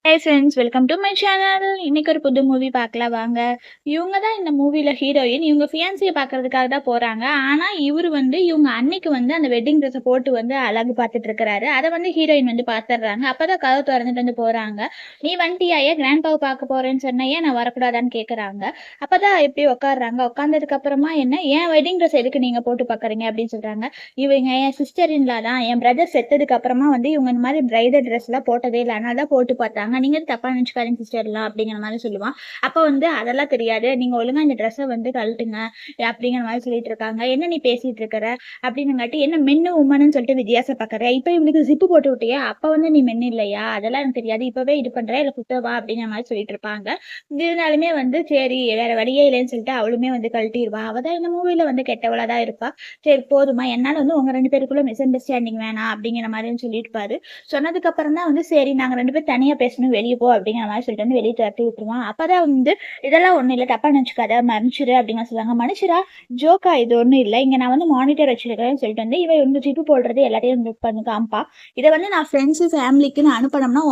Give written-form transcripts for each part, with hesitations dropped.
Hey friends, welcome to my channel. இன்னைக்கு ஒரு புது மூவி பார்க்கலாம் வாங்க. இவங்க தான் இந்த மூவில ஹீரோயின். இவங்க ஃபியான்சியை பார்க்கறதுக்காக தான் போறாங்க. ஆனா இவரு வந்து இவங்க அன்னைக்கு வந்து அந்த வெட்டிங் ட்ரெஸ்ஸை போட்டு வந்து அழகு பார்த்துட்டு இருக்கிறாரு. அதை வந்து ஹீரோயின் வந்து பார்த்துடுறாங்க. அப்பதான் கதவு திறந்துட்டு வந்து போறாங்க. நீ வந்துட்டியா? ஏன் கிராண்ட்பாவை பார்க்க போறேன்னு சொன்ன, ஏன் நான் வரக்கூடாதான்னு கேட்குறாங்க. அப்பதான் எப்படி உட்காடுறாங்க. உட்காந்ததுக்கு அப்புறமா என்ன, ஏன் வெட்டிங் ட்ரெஸ் எதுக்கு நீங்க போட்டு பார்க்குறீங்க அப்படின்னு சொல்றாங்க. இவங்க என் சிஸ்டர் இன்லா தான். என் பிரதர் செத்ததுக்கு அப்புறமா வந்து இவங்க இந்த மாதிரி பிரைடல் ட்ரெஸ் எல்லாம் போட்டதே இல்லை, அதனால தான் போட்டு பார்த்தாங்க. நீங்க தப்பா நினைச்சுக்காதீங்க சிஸ்டர்லாம் அப்படிங்கிற மாதிரி சொல்லுவான். அப்ப வந்து அதெல்லாம் தெரியாது, நீங்க ஒழுங்கா இந்த ட்ரெஸ்ஸை வந்து கழட்டுங்க அப்படிங்கிற மாதிரி சொல்லிட்டு இருக்காங்க. என்ன நீ பேசிட்டு இருக்கிற அப்படின்னுங்காட்டி, என்ன மென்னு உமன்னு சொல்லிட்டு வித்தியாசம் பாக்குற, இப்ப இவனுக்கு ஜிப்பு போட்டு விட்டியா, அப்ப வந்து நீ மென்னு இல்லையா, அதெல்லாம் எனக்கு தெரியாது, இப்பவே இது பண்ற இல்ல குத்தவா அப்படிங்கிற மாதிரி சொல்லிட்டு இருப்பாங்க. இருந்தாலுமே வந்து சரி வேற வழியே இல்லைன்னு சொல்லிட்டு அவளுமே வந்து கழட்டிடுவா. அவதான் இந்த மூவில வந்து கெட்டவளா தான் இருப்பா. சரி போதுமா, என்னால வந்து உங்க 2 பேருக்குள்ள மிஸ் அண்டர்ஸ்டாண்டிங் வேணாம் அப்படிங்கிற மாதிரி சொல்லிட்டு சொன்னதுக்கு அப்புறம் தான் வந்து சரி நாங்க 2 பேரும் தனியா பேசணும், வெளியே போ அப்படிங்கிற மாதிரி சொல்லிட்டு வந்து வெளியே துரத்தி விட்டுருவான். அப்பதான் வந்து இதெல்லாம் ஒண்ணும் இல்லை, தப்பா நினைச்சுக்காத, மன்னிச்சிரு அப்படிங்கிற சொல்லுவாங்க. மனுஷரா, ஜோக்கா, இது ஒண்ணும் இல்லை, இங்க நான் வந்து மானிட்டர் வச்சிருக்கேன்னு சொல்லிட்டு வந்து இவன் வந்து ஜிப்பு போடுறது எல்லாத்தையும் பண்ணி காம்பா. இதை வந்து நான் ஃப்ரெண்ட்ஸு ஃபேமிலிக்குன்னு அனுப்பணும்னா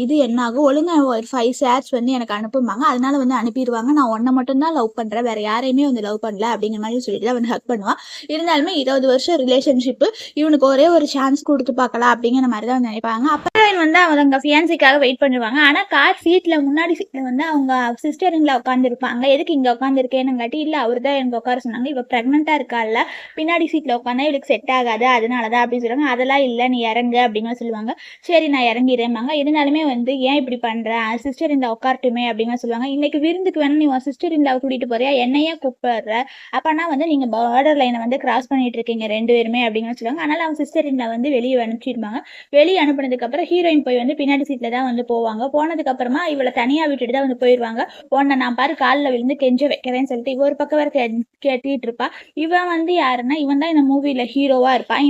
இது என்ன ஆகும், ஒழுங்கா ஒரு 5 ஷேர்ஸ் வந்து எனக்கு அனுப்புவாங்க, அதனால வந்து அனுப்பிடுவாங்க. நான் ஒன்றை மட்டும்தான் லவ் பண்றேன், வேற யாரையுமே வந்து லவ் பண்ணல அப்படிங்கிற மாதிரி சொல்லிட்டு தான் வந்து ஹக் பண்ணுவான். இருந்தாலுமே 20 வருஷம் ரிலேஷன்ஷிப்பு, இவனுக்கு ஒரே ஒரு சான்ஸ் கொடுத்து பார்க்கலாம் அப்படிங்கிற மாதிரி தான் நினைப்பாங்க. அப்ப வந்து அவங்க ஃபியான்சிக்காக வெயிட் பண்ணுவாங்க. ஆனா கார் சீட்ல, முன்னாடி சீட்ல வந்து அவங்க சிஸ்டர் இன்ல உட்காந்து இருப்பாங்க. எதுக்கு இங்க உட்காந்து இருக்கேன்னு இல்ல அவர் தான் எனக்கு உட்கார சொன்னாங்க, இவ பிரெக்னெண்டா இருக்கால, பின்னாடி சீட்ல உட்காந்தா இவளுக்கு செட் ஆகாது, அதனாலதான் அப்படின்னு சொல்லுவாங்க. அதெல்லாம் இல்ல, நீ இறங்கு அப்படின்னு சொல்லுவாங்க. சரி நான் இறங்கிடுறேன்பாங்க. இருந்தாலுமே வந்து ஏன் இப்படி பண்ற, சிஸ்டர் இன்ல உட்காரட்டுமே அப்படின்னு சொல்லுவாங்க. இன்னைக்கு விருந்துக்கு வேணும், நீ சிஸ்டர் இன்ல கூட்டிட்டு போறியா, என்னையே கூப்பிடுற, அப்பனா வந்து நீங்க பார்டர் லைனை வந்து கிராஸ் பண்ணிட்டு இருக்கீங்க 2 பேருமே அப்படின்னு சொல்லுவாங்க. அதனால அவங்க சிஸ்டர் இன்ல வந்து வெளியே அனுப்பிச்சிருப்பாங்க. வெளியே அனுப்புனதுக்கு அப்புறம் ஹீரோயின் போய் வந்து பின்னாடி சீட்ல தான் வந்து போவாங்க. போனதுக்கு அப்புறமா இவளை தனியா விட்டுட்டு தான் வந்து போயிடுவாங்க. உன்னை நான் பாரு காலில் விழுந்து கெஞ்ச வைக்கிறேன்னு சொல்லிட்டு இவ ஒரு பக்கம் வேற கேட்டிட்டு இருப்பா. இவன் வந்து யாருன்னா, இவன் தான் இந்த மூவில ஹீரோவா இருப்பான்.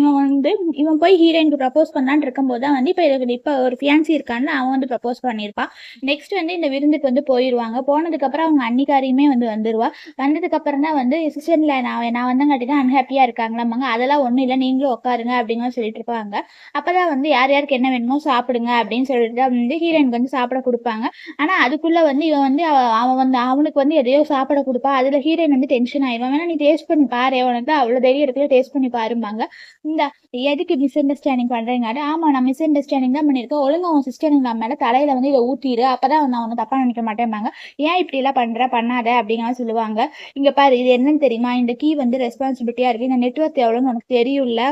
இவன் போய் ஹீரோயினுக்கு ப்ரப்போஸ் பண்ணலான்னு இருக்கும்போது தான் வந்து இப்ப ஒரு ஃபியான்சி இருக்கான்னு அவன் வந்து ப்ரப்போஸ் பண்ணியிருப்பான். நெக்ஸ்ட் வந்து இந்த விருந்துக்கு வந்து போயிடுவாங்க. போனதுக்கு அப்புறம் அவங்க அன்னிக்காரியுமே வந்து வந்துருவா. வந்ததுக்கு அப்புறம் தான் வந்து சிஸ்டர்ல நான் வந்தங்காட்டி தான் அன்ஹாப்பியா இருக்காங்களாம்பாங்க. அதெல்லாம் ஒண்ணும் இல்லை, நீங்களும் உட்காருங்க அப்படின்னு சொல்லிட்டு இருப்பாங்க. அப்பதான் வந்து யார் யாருக்கு என்ன வேணுமோ சாப்பிடுங்க அப்படின்னு சொல்லிட்டு தான் வந்து ஹீரோயினுக்கு வந்து சாப்பிட கொடுப்பாங்க. ஆனா அதுக்குள்ள வந்து இவன் வந்து அவன் வந்து அவனுக்கு வந்து எதையோ சாப்பிட கொடுப்பா. அதுல ஹீரோயின் வந்து டென்ஷன் ஆயிடுவான். வேணா நீ டேஸ்ட் பண்ணி பாரு, உனக்கு தான் அவ்வளவு தைரியம் இருக்குல்ல, டேஸ்ட் பண்ணி பாரும்பாங்க. இந்த எதுக்கு மிஸ் அண்டர்ஸ்டாண்டிங் பண்றீங்க, ஆமா நான் மிஸ் அண்டர்ஸ்டாண்டிங் தான் பண்ணிருக்கேன், ஒழுங்கா உன் சிஸ்டர் நம்ம மேல தலையில வந்து இதை ஊத்திரு, அப்பதான் நான் உன்னை தப்பா நினைக்க மாட்டேன்பாங்க. ஏன் இப்படி எல்லாம் பண்ணாத அப்படிங்கிற சொல்லுவாங்க. இங்க பாரு, இது என்னன்னு தெரியுமா, இந்த கீ வந்து ரெஸ்பான்சிபிலிட்டியா இருக்கு, இந்த நெட்ஒர்க் எவ்வளவுன்னு உனக்கு தெரியும்ல,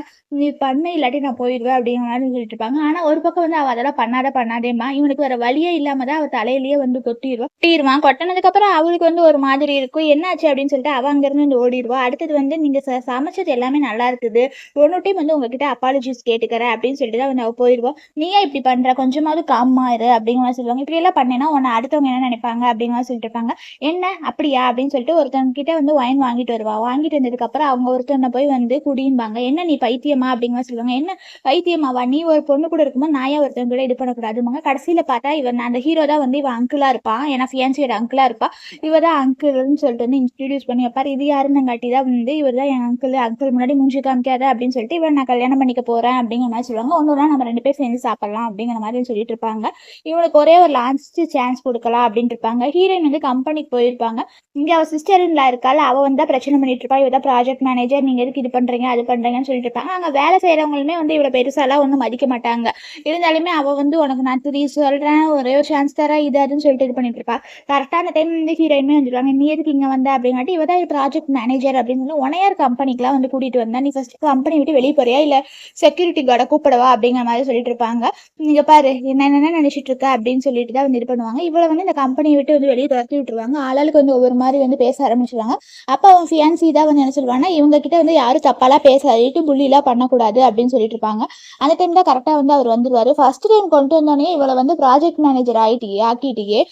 நீ பண்ண இல்லாட்டி நான் போயிடுவேன் அப்படிங்கிற மாதிரி சொல்லிட்டு இருப்பாங்க. ஆனா ஒரு பக்கம் வந்து அவ அதெல்லாம் பண்ணாதேம்மா, இவனுக்கு வேற வழியே இல்லாம தான் அவ தலையிலேயே வந்து கொட்டிடுவான். கொட்டினதுக்கு அப்புறம் அவளுக்கு வந்து ஒரு மாதிரி இருக்கும், என்னாச்சு அப்படின்னு சொல்லிட்டு அவ அங்கிருந்து வந்து ஓடிடுவா. அடுத்தது வந்து நீங்க சமைச்சது எல்லாமே நல்லா இருக்குது, ஒரு டைம் வந்து உங்ககிட்ட அப்பாலஜிஸ் கேட்டுக்கிறேன் அப்படின்னு சொல்லிட்டு தான் வந்து அவ போயிடுவா. நீ ஏன் இப்படி பண்ற, கொஞ்சமாவது காமாயிரு அப்படிங்கிற மாதிரி சொல்லுவாங்க. இப்படி எல்லாம் பண்ணேன்னா உன்னை அடுத்தவங்க என்ன நினைப்பாங்க அப்படிங்கிற மாதிரி சொல்லிட்டு இருப்பாங்க. என்ன அப்படியா அப்படின்னு சொல்லிட்டு ஒருத்தவங்க கிட்ட வந்து ஒயின் வாங்கிட்டு வருவா. வாங்கிட்டு வந்ததுக்கு அப்புறம் அவங்க ஒருத்தவனை போய் வந்து குடியும்பாங்க. என்ன நீ பைத்தியமா அப்படிங்கிற மாதிரி சொல்லுவாங்க. என்ன பைத்தியமாவா, நீ ஒரு பொண்ணு கூட இருக்கும்போது நான் ஏன் ஒருத்தவங்க கூட இது பண்ணக்கூடாதுமாங்க. கடைசியில பார்த்தா இவன் அந்த ஹீரோ தான் வந்து இவன் அங்கிளா இருப்பான், ஏன்னா ஃபியான்சியோட அங்கிளா இருப்பா. இவ தான் அங்கிள்னு சொல்லிட்டு வந்து இன்ட்ரடியூஸ் பண்ணி வைப்பாரு. இது யாருன்னு காட்டி தான் வந்து இவர் தான் என் அங்கிள் முன்னாடி மூஞ்சி காமிக்காத அப்படின்னு சொல்லிட்டு இவன் நான் கல்யாணம் பண்ணிக்க போறேன் அப்படிங்கிற மாதிரி சொல்லுவாங்க. ஒன்றுனா நம்ம 2 பேரும் சேர்ந்து சாப்பிடலாம் அப்படிங்கிற மாதிரி சொல்லிட்டு இருப்பாங்க. இவனுக்கு ஒரே ஒரு லாஸ்ட் சான்ஸ் கொடுக்கலாம் அப்படின்ட்டு இருப்பாங்க. ஹீரோயின் வந்து கம்பெனிக்கு போயிருப்பாங்க. இங்க அவ சிஸ்டர் இன்லா இருக்கால, அவ வந்து பிரச்சனை பண்ணிட்டு இருப்பா, இவ தான் ப்ராஜெக்ட் மேனேஜர், நீங்க எதுக்கு இது பண்றீங்க அது பண்றீங்கன்னு சொல்லிட்டு இருப்பாங்க. அங்க வேலை செய்யறவங்களுமே வந்து இவ்வளவு பெருசாலாம் ஒன்றும் மதிக்க மாட்டாங்க. இருந்தாலுமே அவ வந்து உனக்கு நான் 3 சொல்றேன், ஒரே ஒரு சான்ஸ் தரேன், இது அதுன்னு சொல்லிட்டு இது பண்ணிட்டு இருப்பா. கரெக்டா அந்த டைம் வந்து ஹீரோயினுமே வந்துருவாங்க. நீ எதுக்கு இங்க வந்த அப்படிங்காட்டி, இவ தான் ப்ராஜெக்ட் மேனேஜர் அப்படின்னு சொல்லி ஒனையார் கம்பெனிக்குலாம் வந்து கூட்டிட்டு வந்தா, நீ ஃபர்ஸ்ட் கம்பெனி விட்டு வெளியே போறியா இல்ல செக்யூரிட்டி கார்டை கூப்பிடவா அப்படிங்கிற மாதிரி சொல்லிட்டு இருப்பாங்க. நீங்க பாரு என்ன நினைச்சிட்டு இருக்க அப்படின்னு சொல்லிட்டு தான் வந்து இது பண்ணுவாங்க. இவ்வளவு வந்து இந்த கம்பெனியை விட்டு வந்து வெளியே துரத்தி விட்டுருவாங்க. ஆளாளுக்கு வந்து ஒவ்வொரு மாதிரி வந்து பேச ஆரம்பிச்சிருவாங்க. அப்ப அவன் ஃபியான்சி தான் வந்து என்ன சொல்லுவாங்கன்னா, இவங்க கிட்ட வந்து யாரும் தப்பாலாம் பேசாதிட்டு புள்ளிலாம் பண்ணக்கூடாது அப்படின்னு சொல்லிட்டு இருப்பாங்க. அந்த டைம் தான் கரெக்டா வந்து அவர் வந்துருவாரு. ஃபர்ஸ்ட் டைம் கொண்டு வந்தோடனே இவளை வந்து ப்ராஜெக்ட் மேனேஜர் ஆக்கிட்டியே,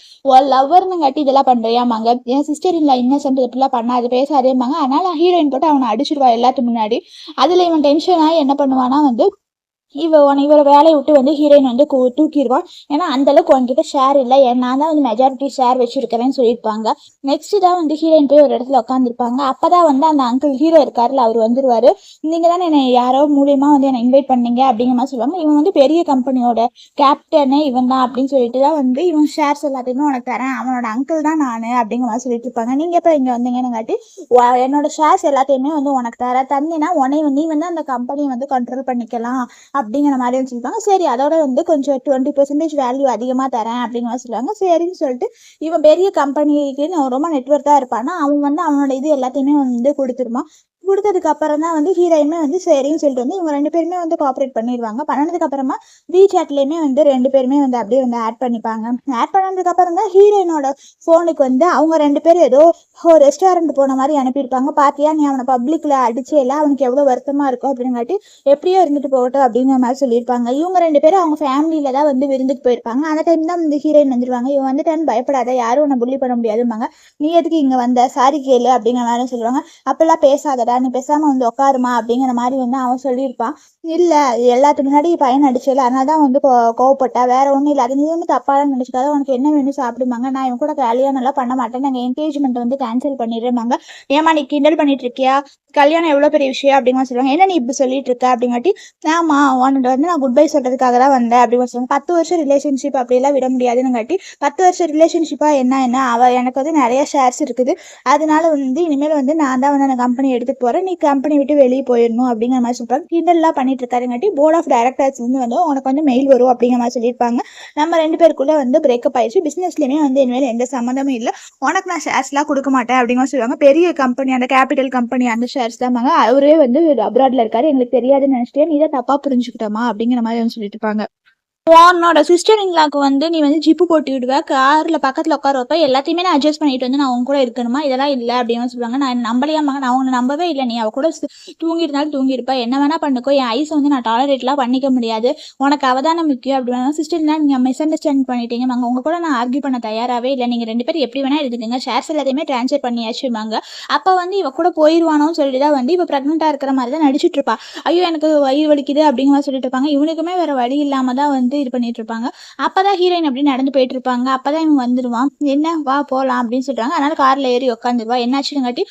லவ்வர்னு கட்டி இதெல்லாம் பண்றியாமாங்க, என் சிஸ்டர் இல்ல இன்னசென்ட் இப்படிலாம் பண்ணாது பேசாதேம்பாங்க. அதனால ஹீரோயின் போட்டு அவனை அடிச்சிருவா எல்லாத்துக்கு முன்னாடி. அதுல இவன் டென்ஷன் ஆகி என்ன பண்ணுவானா வந்து இவள வேலையை விட்டு வந்து ஹீரோயின் வந்து தூக்கிடுவான். ஏன்னா அந்த அளவுக்கு உன்கிட்ட ஷேர் இல்லை, நான் தான் வந்து மெஜாரிட்டி ஷேர் வச்சிருக்கிறேன்னு சொல்லியிருப்பாங்க. நெக்ஸ்ட் தான் வந்து ஹீரோயின் போய் ஒரு இடத்துல உட்காந்துருப்பாங்க. அப்பதான் வந்து அந்த அங்கிள் ஹீரோ இருக்காருல, அவர் வந்துருவாரு. நீங்க தானே என்னை யாரோ மூலியமா வந்து என்னை இன்வைட் பண்ணீங்க அப்படிங்கிற மாதிரி சொல்லுவாங்க. இவன் வந்து பெரிய கம்பெனியோட கேப்டனே இவன் தான் அப்படின்னு சொல்லிட்டு தான் வந்து இவன் ஷேர்ஸ் எல்லாத்தையுமே உனக்கு தரேன், அவனோட அங்கிள் தான் நான் அப்படிங்கிற மாதிரி சொல்லிட்டு இருப்பாங்க. நீங்க எப்போ இங்க வந்தீங்கன்னு காட்டி என்னோட ஷேர்ஸ் எல்லாத்தையுமே வந்து உனக்கு தந்தீங்கன்னா நீ வந்து அந்த கம்பெனியை வந்து கண்ட்ரோல் பண்ணிக்கலாம் அப்படிங்கிற மாதிரி சொல்லிப்பாங்க. சரி, அதோட வந்து கொஞ்சம் 20% வேல்யூ அதிகமாக தரேன் அப்படிங்கிற மாதிரி சொல்லுவாங்க. சரின்னு சொல்லிட்டு இவன் பெரிய கம்பெனிக்கு ரொம்ப நெட்ஒர்க்காக இருப்பானா, அவன் வந்து அவனோட இது எல்லாத்தையுமே வந்து கொடுத்துருமா. கொடுத்ததுக்கு அப்புறம் தான் வந்து ஹீரோயுமே வந்து சரின்னு சொல்லிட்டு வந்து இவங்க 2 பேருமே வந்து கோஆப்ரேட் பண்ணிடுவாங்க. பண்ணதுக்கு அப்புறமா WeChatலயுமே வந்து 2 பேருமே வந்து அப்படியே வந்து ஆட் பண்ணிப்பாங்க. ஆட் பண்ணதுக்கு அப்புறம் தான் ஹீரோயினோட ஃபோனுக்கு வந்து அவங்க 2 பேரும் ஏதோ ஒரு ரெஸ்டாரண்ட் போன மாதிரி அனுப்பியிருப்பாங்க. பாத்தியா, நீ அவனை பப்ளிக்ல அடிச்சே இல்லை, அவனுக்கு எவ்வளோ வருத்தமா இருக்கும் அப்படிங்காட்டி எப்படியோ இருந்துட்டு போகட்டும் அப்படிங்கிற மாதிரி சொல்லியிருப்பாங்க. இவங்க 2 பேரும் அவங்க ஃபேமிலியில தான் வந்து விருந்துக்கு போயிருப்பாங்க. அந்த டைம் தான் வந்து ஹீரோயின் வந்துருவாங்க. இவன் வந்துட்டான்னு பயப்படாத, யாரும் உன்னை புள்ளி பண்ண முடியாதும்பாங்க. நீ எதுக்கு இங்க வந்த, சாரி கேளு அப்படிங்கிற மாதிரி சொல்லுவாங்க. அப்பெல்லாம் பேசாதடா, நீ பேசாம வந்து உட்காருமா அப்படிங்கிற மாதிரி வந்து அவன் சொல்லியிருப்பான். இல்ல, எல்லாத்துக்கு முன்னாடி பையன் அடிச்சல, அதனால தான் வந்து கோவப்பட்டா, வேற ஒன்றும் இல்லை, அது நீ வந்து தப்பாலாம் நினைச்சுக்காத, உனக்கு என்ன வேணும் சாப்பிடுவாங்க, நான் இவன் கூட கல்யாணம் எல்லாம் பண்ண மாட்டேன், நாங்கள் என்கேஜ்மெண்ட் வந்து கேன்சல் பண்ணிடுறேன். ஏமா நீ கிண்டல் பண்ணிட்டு இருக்கியா, கல்யாணம் எவ்வளோ பெரிய விஷயம் அப்படிங்கிற சொல்லுவாங்க. என்ன நீ இப்படி சொல்லிட்டு இருக்க அப்படிங்காட்டி, ஆமா உன்கிட்ட வந்து நான் குட் பை சொல்றதுக்காக தான் வந்தேன் அப்படின்னு சொல்லுவாங்க. 10 வருஷம் ரிலேஷன்ஷிப் அப்படியெல்லாம் விட முடியாதுன்னு காட்டி, 10 வருஷம் ரிலேஷன்ஷிப்பா என்ன அவ எனக்கு வந்து நிறைய ஷேர்ஸ் இருக்குது, அதனால வந்து இனிமேல் வந்து நான் தான் வந்து அந்த கம்பெனி எடுத்துட்டு போறேன், நீ கம்பெனி விட்டு வெளியே போயிடணும் அப்படிங்கிற மாதிரி சொல்றாங்க. கிண்டல்லாம் பண்ணிட்டு இருக்காருங்காட்டி போர்ட் ஆஃப் டைரக்டர்ஸ் வந்து உனக்கு வந்து மெயில் வரும் அப்படிங்கிற மாதிரி சொல்லியிருப்பாங்க. நம்ம 2 பேருக்குள்ள வந்து பிரேக்கப் ஆயிடுச்சு, பிசினஸ்லயுமே வந்து இனிமேல் எந்த சம்மந்தமும் இல்லை, உனக்கு நான் ஷேர்ஸ்லாம் கொடுக்க மாட்டேன் அப்படிங்கிற சொல்லுவாங்க. பெரிய கம்பெனி, அந்த கேபிட்டல் கம்பெனி அந்த ஷேர்ஸ் தாங்க, அவரே வந்து அப்ராட்ல இருக்காரு, எங்களுக்கு தெரியாதுன்னு நினைச்சிட்டே, நீ தான் தப்பா புரிஞ்சுக்கிட்டோமா அப்படிங்கிற மாதிரி வந்து சொல்லிட்டு இருப்பாங்க. உன்னோட சிஸ்டர் இன்லாக்கு வந்து நீ வந்து ஜிப்பு போட்டு விடுவ, காரில் பக்கத்தில் உட்கார வைப்ப, எல்லாத்தையுமே நான் அட்ஜஸ்ட் பண்ணிட்டு வந்து நான் உங்க கூட இருக்கணுமா, இதெல்லாம் இல்லை அப்படின்னு சொல்லுவாங்க. நான் நம்பலையாமாங்க, நான் உன்னை நம்பவே இல்லை, நீ அவ கூட தூங்கியிருந்தாலும் தூங்கியிருப்ப, என்ன வேணா பண்ணுக்கோ, என் ஐஸை வந்து நான் டாலரேட்லாம் பண்ணிக்க முடியாது, உனக்கு அவதானம் முக்கியம் அப்படின்னா. சிஸ்டர்லாம் நீங்கள் மிஸ் அண்டர்ஸ்டாண்ட் பண்ணிட்டீங்க, நாங்கள் உங்க கூட நான் ஆர்கியூ பண்ண தயாராகவே இல்லை, நீங்கள் 2 பேரும் எப்படி வேணா இருந்துட்டீங்க, ஷேர்ஸ் எல்லாத்தையுமே ட்ரான்ஸ்ஃபர் பண்ணியாச்சுமாங்க. அப்போ வந்து இவ கூட போயிடுவானோன்னு சொல்லிட்டு தான் வந்து இப்போ ப்ரெக்னெண்ட்டாக இருக்கிற மாதிரி தான் நடிச்சிட்டு இருப்பா. ஐயோ எனக்கு வயிறு வலிக்குது அப்படிங்கிற மாதிரி சொல்லிட்டு இருப்பாங்க. இவனுக்குமே வேற வழி இல்லாமல் தான் வந்து இது பண்ணிட்டு இருப்பாங்க. அப்பதான் ஹீரோயின் அப்படி நடந்து போயிட்டு இருப்பாங்க. அப்பதான் இவன் வந்துடுவான். என்ன வா போலாம் அப்படின்னு சொல்றாங்க. அதனால கார்ல ஏறி உட்காந்துருவா. என்னாச்சுன்னு காட்டி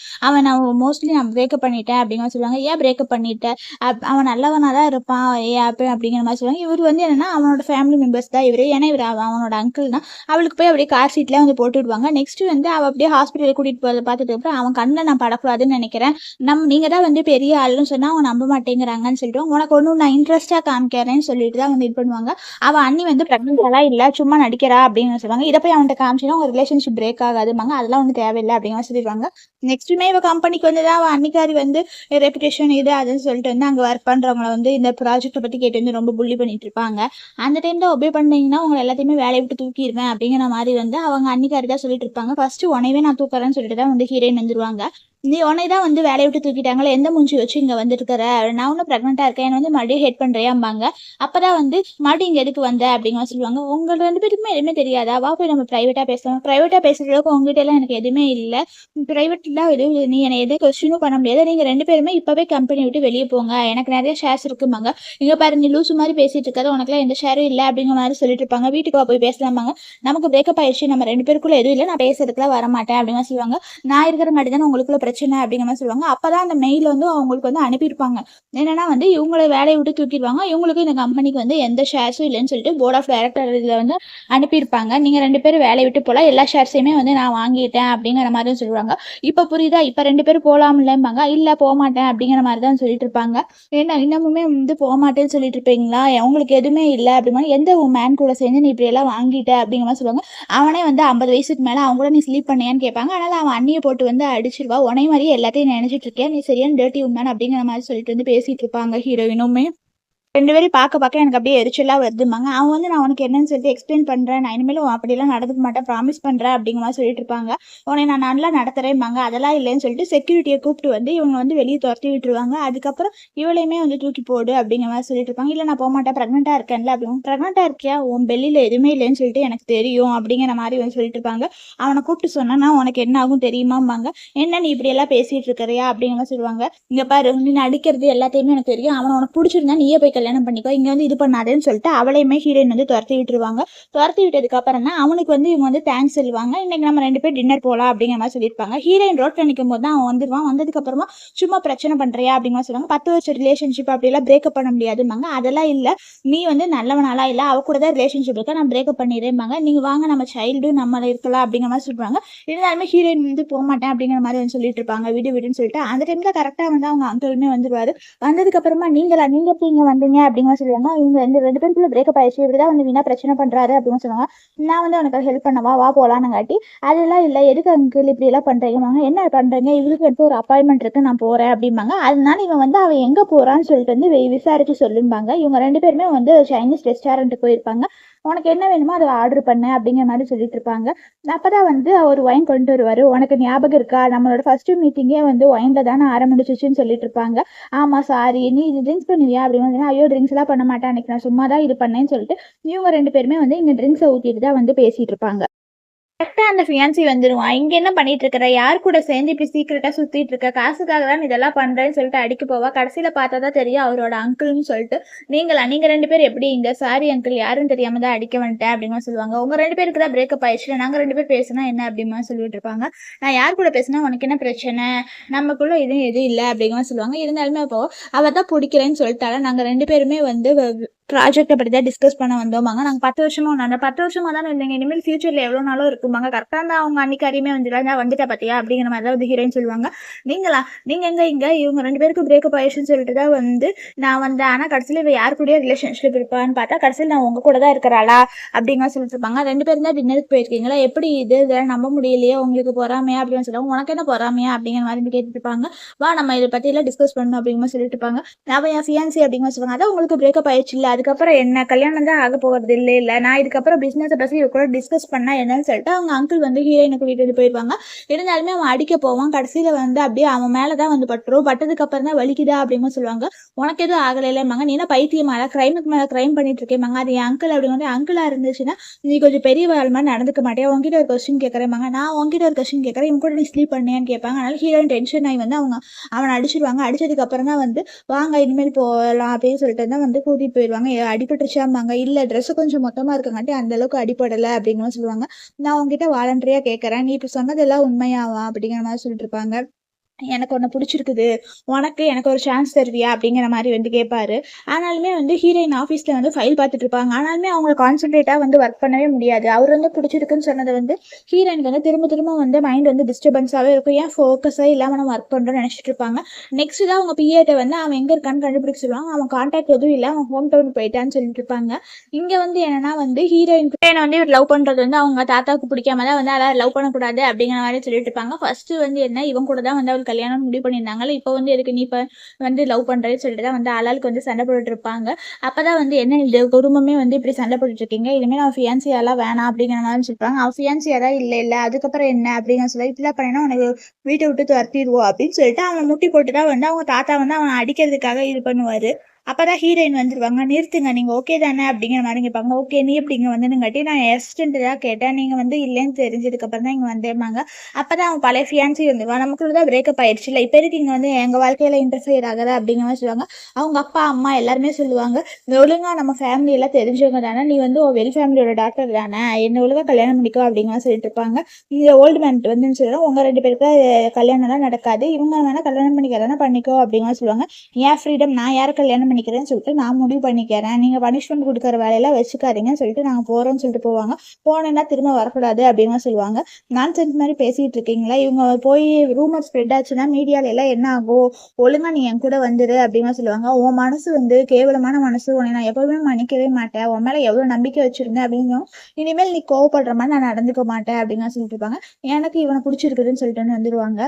நான் மோஸ்ட்லி நான் பிரேக்கப் பண்ணிட்டேன் அப்படிங்கிற சொல்லுவாங்க. ஏன் பிரேக்கப் பண்ணிட்டேன், அவன் நல்லவனா தான் இருப்பான் ஏன் அப்படிங்கிற மாதிரி சொல்லுவாங்க. இவர் வந்து என்னன்னா அவனோட ஃபேமிலி மெம்பர்ஸ் தான் இவரு, ஏன்னா இவர் அவனோட அங்கிள் தான். அவளுக்கு போய் அப்படியே கார் சீட்ல வந்து போட்டு விடுவாங்க. நெக்ஸ்ட் வந்து அவள் அப்படியே ஹாஸ்பிட்டல் கூட்டிட்டு போறதை பார்த்துட்டு அப்புறம் அவன் கண்ணில் நான் படக்கூடாதுன்னு நினைக்கிறேன், நீங்க தான் வந்து பெரிய ஆளுன்னு சொன்னா அவங்க நம்ப மாட்டேங்கிறாங்கன்னு சொல்லிட்டு உனக்கு ஒன்றும் நான் இன்ட்ரெஸ்டா காமிக்கிறேன்னு சொல்லிட்டு தான் வந்து இது பண்ணுவாங்க. அவன் அண்ணி வந்து ப்ரெக்னென்ட்டாலாம் இல்லை, சும்மா நடிக்கிறா அப்படின்னு சொல்லுவாங்க. இதை போய் அவன்கிட்ட காமிச்சினா உங்க ரிலேஷன்ஷிப் பிரேக் ஆகாதுமாங்க, அதெல்லாம் வந்து தேவையில்லை அப்படிங்கிற சொல்லிடுவாங்க. நெக்ஸ்ட்டுமே இவ கம்பெனிக்கு வந்து தான் அவன் அன்னிக்காரி வந்து ரெப்புடேஷன் இது அதுன்னு சொல்லிட்டு வந்து அங்கே ஒர்க் பண்ணுறவங்கள வந்து இந்த ப்ராஜெக்ட்டை பற்றி கேட்டு வந்து ரொம்ப புள்ளி பண்ணிட்டு இருப்பாங்க. அந்த டைம் தான் ஒபே பண்ணீங்கன்னா உங்களை எல்லாத்தையுமே வேலையை விட்டு தூக்கிடுவேன் அப்படிங்கிற மாதிரி வந்து அவங்க அன்னிக்காரி தான் சொல்லிட்டு இருப்பாங்க. ஃபர்ஸ்ட் உனையவே நான் தூக்குறேன்னு சொல்லிட்டு தான் வந்து ஹீரோயின் வந்துருவாங்க. நீ உன்னை தான் வந்து வேலையை விட்டு தூக்கிட்டாங்களே, எந்த மூஞ்சி வச்சு இங்கே வந்துருக்கிற, நான் ஒன்றும் ப்ரெக்னெண்ட்டாக இருக்கேன், என்னை வந்து மறுபடியும் ஹெட் பண்ணுறியாம்பாங்க. அப்போ தான் வந்து மறுபடியும் இங்கே எதுக்கு வந்த அப்படிங்கிற சொல்லுவாங்க. உங்கள் 2 பேருக்குமே எதுவுமே தெரியாதா, வா போய் நம்ம ப்ரைவேட்டாக பேசலாம், ப்ரைவேட்டாக பேசுகிற அளவுக்கு உங்ககிட்ட எல்லாம் எனக்கு எதுவுமே இல்லை, ப்ரைவேட்லாம் எதுவும் நீ என்னை எதுவும் கொஸ்டினும் பண்ண முடியாது, நீங்கள் 2 பேருமே இப்போவே கம்பெனி விட்டு வெளியே போங்க, எனக்கு நிறைய ஷேர்ஸ் இருக்குமாங்க. இங்கே பாரு நீ லூசு மாதிரி பேசிட்டு இருக்காது, உனக்குலாம் எந்த ஷேரும் இல்லை அப்படிங்கிற மாதிரி சொல்லிட்டு இருப்பாங்க. வீட்டுக்கு வா போய் பேசலாமாங்க, நமக்கு பிரேக்கப் ஆயிடுச்சு, நம்ம 2 பேருக்குள்ள எதுவும் இல்லை, நான் பேசுறதுக்குலாம் வரமாட்டேன் அப்படிங்கிற சொல்லுவாங்க. நான் இருக்கிறங்காட்டி தானே உங்களுக்குள்ள பிரச்சனை அப்படிங்கிற மாதிரி சொல்லுவாங்க. அப்பதான் அந்த மெயில் வந்து அவங்களுக்கு வந்து அனுப்பியிருப்பாங்க. என்னன்னா வந்து இவங்களை வேலையை விட்டு தூக்கிடுவாங்க, இவங்களுக்கு இந்த கம்பெனிக்கு வந்து எந்த ஷேர்ஸும் இல்லைன்னு சொல்லிட்டு போர்ட் ஆஃப் டைரக்டர் இதில் வந்து அனுப்பியிருப்பாங்க. நீங்க 2 பேரும் வேலையை விட்டு போகலாம், எல்லா ஷேர்ஸையுமே வந்து நான் வாங்கிட்டேன் அப்படிங்கிற மாதிரி சொல்லுவாங்க. இப்போ புரியுதா, இப்போ 2 பேரும் போகலாம் இல்லைம்பாங்க. இல்லை போக மாட்டேன் அப்படிங்கிற மாதிரி தான் சொல்லிட்டு இருப்பாங்க. என்ன இன்னமுமே வந்து போக மாட்டேன்னு சொல்லிட்டு இருப்பீங்களா, உங்களுக்கு எதுவுமே இல்லை அப்படிமா, எந்த மேன் கூட சேர்ந்து நீ இப்படி எல்லாம் வாங்கிட்ட அப்படிங்கிற மாதிரி சொல்லுவாங்க. அவனே வந்து 50 வயசுக்கு மேலே அவங்க கூட நீ ஸ்லீப் பண்ணியான்னு கேட்பாங்க. அதனால அவன் அண்ணியை போட்டு வந்து அடிச்சிருவா. உனைய மாதிரியே எல்லாத்தையும் நினைச்சிட்டு இருக்கேன், நீ சரியான டர்ட்டி உமன் அப்படிங்கிற மாதிரி சொல்லிட்டு வந்து பேசிட்டு இருப்பாங்க ஹீரோயினுமே. 2 பேரையும் பார்க்க எனக்கு அப்படியே எரிச்சலா வருதும்பாங்க. அவன் வந்து நான் உனக்கு என்னன்னு சொல்லிட்டு எக்ஸ்பிளைன் பண்ணுறேன், நான் இனிமேலும் அப்படிலாம் நடந்துக்க மாட்டேன், ப்ராமிஸ் பண்ணுறேன் அப்படிங்கிற மாதிரி சொல்லிட்டு இருப்பாங்க. உன்னை நான் நல்லா நடத்துகிறேன்பாங்க. அதெல்லாம் இல்லைன்னு சொல்லிட்டு செக்யூரிட்டியை கூப்பிட்டு வந்து இவங்க வந்து வெளியே துரத்தி விட்டுருவாங்க. அதுக்கப்புறம் இவளையுமே வந்து தூக்கி போடு அப்படிங்கிற மாதிரி சொல்லிட்டு இருப்பாங்க. இல்லை நான் போக மாட்டேன், ப்ரெக்னெண்ட்டாக இருக்கேன்ல அப்படிங்க. ப்ரெக்னெண்ட்டாக இருக்கியா, உன் பெல்லியில் எதுவுமே இல்லைன்னு சொல்லிட்டு எனக்கு தெரியும் அப்படிங்கிற மாதிரி வந்து சொல்லிட்டு இருப்பாங்க. அவனை கூப்பிட்டு சொன்னா உனக்கு என்ன ஆகும் தெரியுமாம்பாங்க. என்ன நீ இப்படியெல்லாம் பேசிகிட்டு இருக்கிறியா அப்படிங்கிற மாதிரி சொல்லுவாங்க. இங்கே பாரு, நீ நடிக்கிறது எல்லாத்தையுமே எனக்கு தெரியும், அவனை உனக்கு பிடிச்சிருந்தா நீயே போய் கல்யாணம் பண்ணிக்கோ, இங்க வந்து இது பண்ணாதேன்னு சொல்லிட்டு அவளையுமே ஹீரோயின் வந்து துரத்தி விட்டுருவாங்க. துரத்தி விட்டதுக்கு அப்புறம் தான் அவனுக்கு வந்து இவங்க வந்து தேங்க்ஸ் சொல்லுவாங்க. இன்னைக்கு நம்ம 2 பேரும் டின்னர் போலாம் அப்படிங்கிற மாதிரி சொல்லியிருப்பாங்க. ஹீரோயின் ரோட்ல நிக்கும்போது தான் அவன் வந்துருவான். வந்ததுக்கு அப்புறமா சும்மா பிரச்சனை பண்றியா அப்படிங்கிற மாதிரி சொல்லுவாங்க. 10 வருஷம் ரிலேஷன்ஷிப் அப்படிலாம் பிரேக்கப் பண்ண முடியாதும்பாங்க. அதெல்லாம் இல்ல. நீ வந்து நல்லவனாலாம் இல்ல. அவ கூட தான் ரிலேஷன்ஷிப் இருக்கா. நான் பிரேக்கப் பண்ணிடுறேன்பாங்க. நீங்க வாங்க நம்ம சைல்டு நம்ம இருக்கலாம் அப்படிங்கிற மாதிரி சொல்றாங்க. இருந்தாலுமே ஹீரோயின் வந்து போமாட்டேன் அப்படிங்கிற மாதிரி வந்து சொல்லிட்டு இருப்பாங்க. விடு விடுன்னு சொல்லிட்டு அந்த டைம்ல கரெக்டா வந்து அவங்க அங்கிளுமே வந்துருவாரு. வந்ததுக்கு அப்புறமா நீங்க எப்படி இங்க வந்தீங்க அப்படிங்கிற சொல்லுவாங்க. இவங்க ரெண்டு பேருக்குள்ள பிரேக்கப் ஆயிடுச்சு. இப்படிதான் வந்து வீணா பிரச்சனை பண்றாரு அப்படின்னு சொல்லுவாங்க. நான் வந்து உனக்கு ஹெல்ப் பண்ணவா வா போலான்னு அதெல்லாம் இல்ல. எதுக்கு அங்கிள் இப்படி எல்லாம் பண்றீங்கம்பாங்க. என்ன பண்றீங்க? இவளுக்கு எடுத்து ஒரு அப்பாயின்மெண்ட் இருக்கு நான் போறேன் அப்படிம்பாங்க. அதனால இவன் வந்து அவன் எங்க போறான்னு சொல்லிட்டு வந்து விசாரிச்சு சொல்லும்பாங்க. இவங்க 2 பேருமே வந்து சைனீஸ் ரெஸ்டாரண்ட் போயிருப்பாங்க. உனக்கு என்ன வேணுமோ அதை ஆர்டர் பண்ணு அப்படிங்கிற மாதிரி சொல்லிட்டு இருப்பாங்க. அப்பதான் வந்து அவர் ஒயின் கொண்டு வருவாரு. உனக்கு ஞாபகம் இருக்கா? நம்மளோட ஃபர்ஸ்ட் மீட்டிங்கே வந்து ஒயின்ல தானே ஆரம்பிச்சிச்சுன்னு சொல்லிட்டு இருப்பாங்க. ஆமா சாரி நீ ட்ரிங்க்ஸ் பண்ணுவியா அப்படின்னு. ஐயோ ட்ரிங்க்ஸ் எல்லாம் பண்ண மாட்டேன், அன்னைக்கு நான் சும்மா தான் இது பண்ணேன்னு சொல்லிட்டு இவங்க 2 பேருமே வந்து இங்க ட்ரிங்க்ஸை ஊத்திட்டு தான் வந்து பேசிட்டு இருப்பாங்க. கரெக்டா அந்த ஃபியான்சி வந்துருவான். இங்க என்ன பண்ணிட்டு இருக்கிற? யார் கூட சேர்ந்து இப்படி சீக்கிரட்டா சுத்திட்டு இருக்க? காசுக்காக தான் இதெல்லாம் பண்றேன்னு சொல்லிட்டு அடிக்க போவா. கடைசியில பார்த்தா தான் தெரியும் அவரோட அங்கிள்னு சொல்லிட்டு. நீங்க 2 பேரும் எப்படி இங்க? சாரி அங்கிள், யாருன்னு தெரியாம தான் அடிக்க வந்துட்டேன் அப்படின்னு சொல்லுவாங்க. உங்க 2 பேருக்கு தான் பிரேக்கப் ஆயிடுச்சு. நாங்க 2 பேர் பேசினா என்ன அப்படிமா சொல்லிட்டு இருப்பாங்க. நான் யார் கூட பேசினா உனக்கு என்ன பிரச்சனை? நமக்குள்ள எதுவும் இல்லை அப்படிங்கிற சொல்லுவாங்க. இருந்தாலுமே அப்போ அவ தான் பிடிக்கிறேன்னு சொல்லிட்டால நாங்க 2 பேருமே வந்து ப்ராஜெக்ட்டை பற்றி தான் டிஸ்கஸ் பண்ண வந்தோமாங்க. நாங்கள் 10 வருஷமா அந்த 10 வருஷமா தானே இருந்தீங்க. இனிமேல் ஃபியூச்சரில் எவ்வளோ நாளும் இருக்குமாங்க. கரெக்டாக இருந்தால் அவங்க அன்னிக்காரியுமே வந்துட்டா பார்த்தியா அப்படிங்கிற மாதிரி தான் வந்து ஹீரோயின் சொல்லுவாங்க. நீங்கள் எங்கே இங்கே இவங்க 2 பேருக்கு பிரேக்கப் ஆயிடுச்சுன்னு சொல்லிட்டு தான் வந்து நான் வந்தேன். ஆனால் கடைசியில் இவ யார் கூடயே ரிலேஷன்ஷிப் இருப்பான்னு பார்த்தா கடைசியில் நான் உங்கள் கூட தான் இருக்கிறாளா அப்படிங்கிற சொல்லிட்டு இருப்பாங்க. 2 பேரும் தான் டின்னருக்கு போயிருக்கீங்களா? எப்படி இதெல்லாம் நம்ப முடியலையே, உங்களுக்கு பொறாமையா அப்படின்னு சொல்லுவாங்க. உனக்கு என்ன பொறாமையா அப்படிங்கிற மாதிரி கேட்டுட்டு இருப்பாங்க. வா நம்ம இதை பற்றியெல்லாம் டிஸ்கஸ் பண்ணணும் அப்படிங்கிற மாதிரி சொல்லிட்டு இருப்பாங்க. அவன் என் ஃபியான்சி அப்படிங்கிற சொல்லுவாங்க. அதான் உங்களுக்கு பிரேக்கப் ஆயிடுச்சு இல்லை, அதுக்கப்புறம் என்ன கல்யாணம் தான் ஆக போகிறது இல்லை நான் இதுக்கப்புறம் பிஸ்னஸை பற்றி இவ கூட டிஸ்கஸ் பண்ணால் என்னன்னு சொல்லிட்டு அவங்க அங்கிள் வந்து ஹீரோயினை கூட்டிகிட்டு வந்து போயிடுவாங்க. இருந்தாலுமே அவன் அடிக்க போவான். கடைசியில் வந்து அப்படியே அவன் மேலே தான் வந்து பட்டுரும். பட்டதுக்கு அப்புறம் தான் வலிக்குதா அப்படின்னு சொல்லுவாங்க. உனக்கு எதுவும் ஆகலை இல்லைம்பாங்க. நீ என்ன பைத்தியமால க்ரைமுக்கு மேலே க்ரைம் பண்ணிட்டு இருக்கேம்பாங்க. அது என் அங்கிள் அப்படிங்கிற அங்கிளாக இருந்துச்சுன்னா நீ கொஞ்சம் பெரிய வாழ் மாதிரி நடந்துக்க மாட்டேன். உங்ககிட்ட ஒரு கொஸ்டின் கேட்குறேம்பாங்க. நான் உங்ககிட்ட ஒரு கொஸ்டின் கேட்குறேன், இவங்க கூட நீ ஸ்லீப் பண்ணியான்னு கேட்பாங்க. அதனால ஹீரோயின் டென்ஷன் ஆகி வந்து அவனை அடிச்சிருவாங்க. அடிச்சதுக்கு அப்புறம் தான் வந்து வாங்க இனிமேல் போகலாம் அப்படின்னு சொல்லிட்டு தான் வந்து கூட்டிகிட்டு போயிடுவாங்க. அடிபட்டுருச்சாம்பாங்க. இல்லை ட்ரெஸ்ஸு கொஞ்சம் மொத்தமாக இருக்கங்காட்டி அந்த அளவுக்கு அடிப்படலை அப்படின்னு சொல்லுவாங்க. நான் உங்ககிட்ட வாலண்டரியாக கேட்குறேன், நீ இப்போ சொன்னதெல்லாம் உண்மையாவா அப்படிங்கிற மாதிரி சொல்லிட்டு இருப்பாங்க. எனக்கு ஒன்று பிடிச்சிருக்குது, எனக்கு ஒரு சான்ஸ் தருவியா அப்படிங்கிற மாதிரி வந்து கேட்பாரு. ஆனாலுமே வந்து ஹீரோயின் ஆஃபீஸில் வந்து ஃபைல் பார்த்துட்டு இருப்பாங்க. ஆனாலுமே அவங்க கான்சென்ட்ரேட்டாக வந்து ஒர்க் பண்ணவே முடியாது. அவர் வந்து பிடிச்சிருக்குன்னு சொன்னதை வந்து ஹீரோயினுக்கு வந்து திரும்ப திரும்ப வந்து மைண்ட் வந்து டிஸ்டர்பன்ஸாகவே இருக்கும். ஏன் ஃபோக்கஸாக இல்லாமல் நம்ம ஒர்க் பண்ணுறோன்னு நினச்சிட்டு இருப்பாங்க. நெக்ஸ்ட் தான் அவங்க பிஏட்ட வந்து அவன் எங்கே இருக்கான்னு கண்டுபிடிக்க சொல்லுவாங்க. அவன் கான்டாக்ட் எதுவும் இல்லை, அவன் ஹோம் டவுன் போயிட்டான்னு சொல்லிட்டு இருப்பாங்க. இங்கே வந்து என்னன்னா வந்து ஹீரோயின் வந்து இவர் லவ் பண்ணுறது வந்து அவங்க தாத்தாவுக்கு பிடிக்காம தான் வந்து அதாவது லவ் பண்ணக்கூடாது அப்படிங்கிற மாதிரி சொல்லிட்டு இருப்பாங்க. ஃபர்ஸ்ட் வந்து என்ன இவன் கூட தான் வந்து அவள் கல்யாணம் முடிவு பண்ணியிருந்தாங்களே, இப்போ வந்து எதுக்கு நீ இப்போ வந்து லவ் பண்ணுறேன்னு சொல்லிட்டு தான் வந்து ஆளாளுக்கு வந்து சண்டை போட்டுட்டு இருப்பாங்க. அப்போ தான் வந்து என்ன இது குடும்பமே வந்து இப்படி சண்டை போட்டுட்டு இருக்கீங்க, இனிமேல் அவன் ஃபியான்சியாலாம் வேணாம் அப்படிங்கிற மாதிரி சொல்லிப்பாங்க. அவன் ஃபியான்சியாலாம் இல்லை அதுக்கப்புறம் என்ன அப்படிங்கிற சொல்லி இப்படிலாம் பண்ணினா உனக்கு வீட்டை விட்டு துரத்திடுவோம் அப்படின்னு சொல்லிட்டு அவன் முட்டி போட்டு தான் வந்து அவங்க தாத்தா வந்து அவன் அடிக்கிறதுக்காக இது பண்ணுவார். அப்பதான் ஹீரோயின் வந்துருவாங்க. நிறுத்துங்க, நீங்க ஓகே தானே அப்படிங்கிற மாதிரி கேட்பாங்க. ஓகே நீ எப்படி இங்க வந்துனுங்காட்டி நான் அசிஸ்டன்ட் தான் கேட்டேன், நீங்க வந்து இல்லைன்னு தெரிஞ்சதுக்கு அப்புறம் தான் இங்க வந்தேம்பாங்க. அப்பதான் அவன் பழைய ஃபியான்சி வந்துருவான். நமக்குள்ளதான் பிரேக்கப் ஆயிடுச்சு இல்லை, இப்போ எதுக்கு இங்க வந்து எங்க வாழ்க்கையில இன்டர்ஃபியர் ஆகாத அப்படிங்கிற மாதிரி சொல்லுவாங்க. அவங்க அப்பா அம்மா எல்லாருமே சொல்லுவாங்க, ஒழுங்கா நம்ம ஃபேமிலி எல்லாம் தெரிஞ்சவங்க தானே, நீ வந்து வெல் ஃபேமிலியோட டாக்டர் தானே, என்ன ஒழுங்கா கல்யாணம் பண்ணிக்கோ அப்படிங்கிற மாதிரி சொல்லிட்டு இருப்பாங்க. இந்த ஓல்டு மேன் வந்து சொல்லுவாங்க, உங்க 2 பேருக்கு கல்யாணம்லாம் நடக்காது, இவங்க வேணா கல்யாணம் பண்ணிக்கிறதானே பண்ணிக்கோ அப்படிங்கிற சொல்லுவாங்க. ஏன் ஃப்ரீடம், நான் யாரை கல்யாணம் பண்ணிக்கிறேன்னு சொல்லிட்டு நான் முடிவு பண்ணிக்கிறேன், நீங்க பனிஷ்மெண்ட் கொடுக்குற வேலையெல்லாம் வச்சுக்காதீங்கன்னு சொல்லிட்டு நாங்கள் போறோம்னு சொல்லிட்டு போவாங்க. போனேன்னா திரும்ப வரக்கூடாது அப்படின்னு சொல்லுவாங்க. நான் சென்ஸ் மாதிரி பேசிட்டு இருக்கீங்களா, இவங்க போய் ரூமர் ஸ்ப்ரெட் ஆச்சுன்னா மீடியால எல்லாம் என்ன ஆகும், ஒழுங்கா நீ என் கூட வந்துரு அப்படின்னு சொல்லுவாங்க. உன் மனசு வந்து கேவலமான மனசு, உன்னை நான் எப்பவுமே மன்னிக்கவே மாட்டேன், உன் மேல எவ்வளவு நம்பிக்கை வச்சிருந்தேன் அப்படிங்கும், இனிமேல் நீ கோவப்படுற மாதிரி நான் நடந்துக்க மாட்டேன் அப்படின்னு சொல்லிட்டு இருப்பாங்க. எனக்கு இவனை பிடிச்சிருக்குதுன்னு சொல்லிட்டு வந்துருவாங்க.